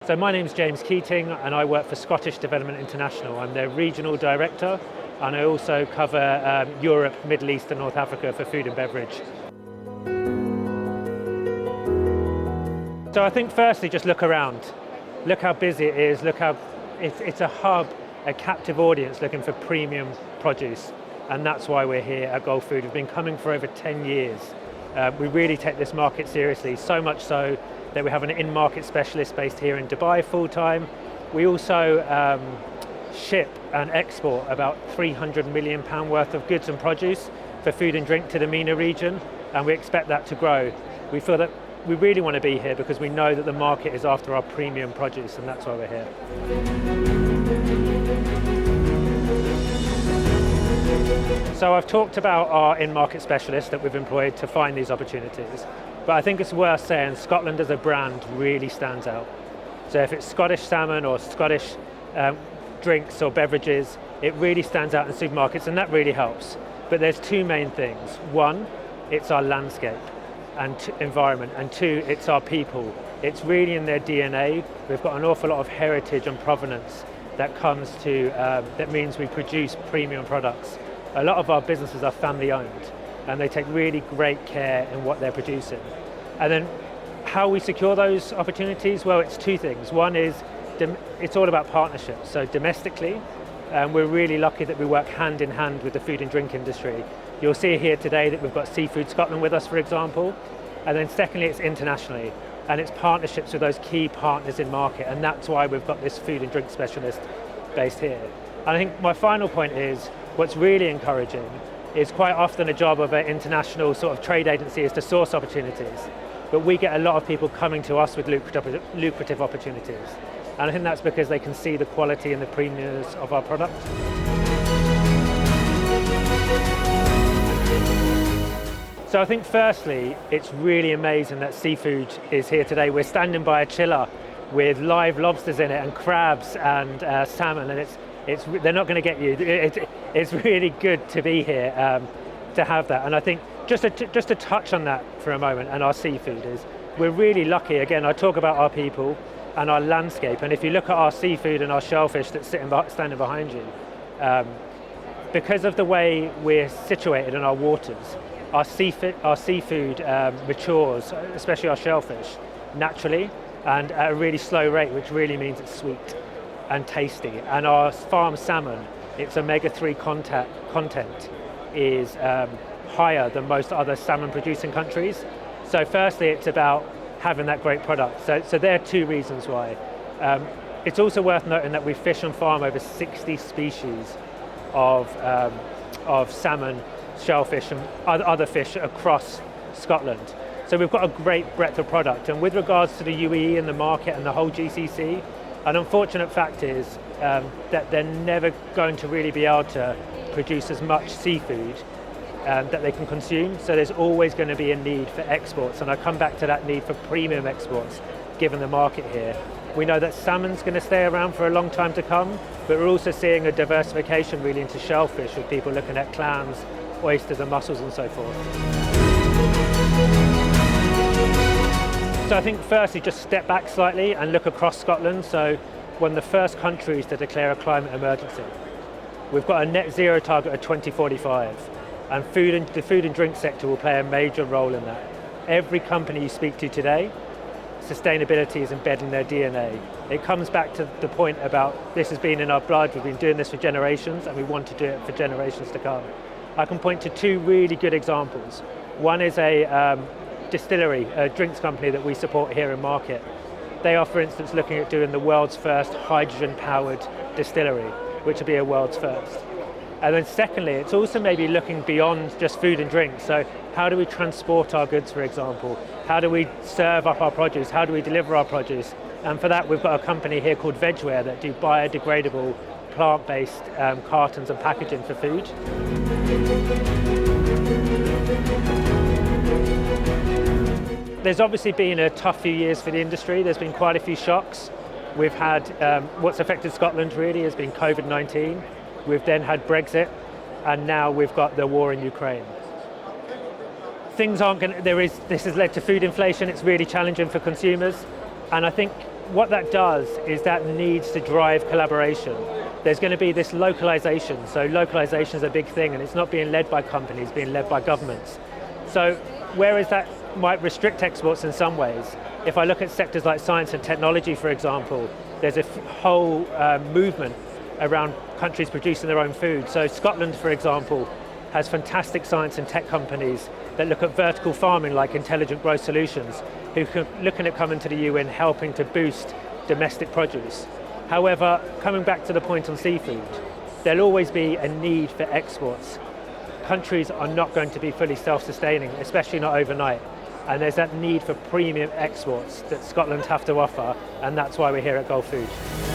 So my name's James Keating and I work for Scottish Development International. I'm their regional director and I also cover Europe, Middle East and North Africa for food and beverage. So I think firstly just look around. Look how busy it is, look how it's a hub, a captive audience looking for premium produce, and that's why we're here at Gulfood. We've been coming for over 10 years. We really take this market seriously, so much so that we have an in-market specialist based here in Dubai full-time. We also ship and export about £300 million worth of goods and produce for food and drink to the MENA region, and we expect that to grow. We feel that we really want to be here because we know that the market is after our premium produce, and that's why we're here. So I've talked about our in-market specialists that we've employed to find these opportunities, but I think it's worth saying Scotland as a brand really stands out. So if it's Scottish salmon or Scottish drinks or beverages, it really stands out in supermarkets, and that really helps. But there's two main things. One, it's our landscape and environment, and two, it's our people. It's really in their DNA. We've got an awful lot of heritage and provenance that comes to, that means we produce premium products. A lot of our businesses are family owned and they take really great care in what they're producing. And then how we secure those opportunities? Well, it's two things. One is, it's all about partnerships. So domestically, we're really lucky that we work hand in hand with the food and drink industry. You'll see here today that we've got Seafood Scotland with us, for example. And then secondly, it's internationally. And it's partnerships with those key partners in market. And that's why we've got this food and drink specialist based here. And I think my final point is, what's really encouraging is quite often a job of an international sort of trade agency is to source opportunities. But we get a lot of people coming to us with lucrative opportunities. And I think that's because they can see the quality and the premiumness of our product. So I think firstly, it's really amazing that seafood is here today. We're standing by a chiller with live lobsters in it and crabs and salmon, and they're not going to get you. It's really good to be here to have that. And I think just to touch on that for a moment, and our seafood is, we're really lucky. Again, I talk about our people and our landscape, and if you look at our seafood and our shellfish that's standing behind you, because of the way we're situated in our waters, our seafood matures, especially our shellfish, naturally and at a really slow rate, which really means it's sweet and tasty. And our farm salmon, its omega-3 content is higher than most other salmon producing countries. So firstly, it's about having that great product. So there are two reasons why. It's also worth noting that we fish and farm over 60 species of salmon, shellfish and other fish across Scotland. So we've got a great breadth of product. And with regards to the UAE and the market and the whole GCC, an unfortunate fact is that they're never going to really be able to produce as much seafood that they can consume. So there's always going to be a need for exports. And I come back to that need for premium exports, given the market here. We know that salmon's going to stay around for a long time to come, but we're also seeing a diversification really into shellfish, with people looking at clams, oysters and mussels and so forth. So I think firstly, just step back slightly and look across Scotland. So one of the first countries to declare a climate emergency. We've got a net zero target of 2045, and the food and drink sector will play a major role in that. Every company you speak to today, sustainability is embedded in their DNA. It comes back to the point about this has been in our blood, we've been doing this for generations and we want to do it for generations to come. I can point to two really good examples. One is a distillery, a drinks company that we support here in market. They are, for instance, looking at doing the world's first hydrogen-powered distillery, which will be a world's first. And then secondly, it's also maybe looking beyond just food and drink. So how do we transport our goods, for example? How do we serve up our produce? How do we deliver our produce? And for that, we've got a company here called Vegware that do biodegradable, plant-based cartons and packaging for food. There's obviously been a tough few years for the industry. There's been quite a few shocks. We've had, what's affected Scotland really has been COVID-19. We've then had Brexit, and now we've got the war in Ukraine. Things aren't going to, this has led to food inflation. It's really challenging for consumers. And I think what that does is that needs to drive collaboration. There's going to be this localization. So localization is a big thing, and it's not being led by companies, it's being led by governments. So whereas that might restrict exports in some ways, if I look at sectors like science and technology, for example, there's a whole movement around countries producing their own food. So Scotland, for example, has fantastic science and tech companies that look at vertical farming like Intelligent Growth Solutions, who are looking at coming to the UN, helping to boost domestic produce. However, coming back to the point on seafood, there'll always be a need for exports. Countries are not going to be fully self-sustaining, especially not overnight. And there's that need for premium exports that Scotland have to offer, and that's why we're here at Gulfood.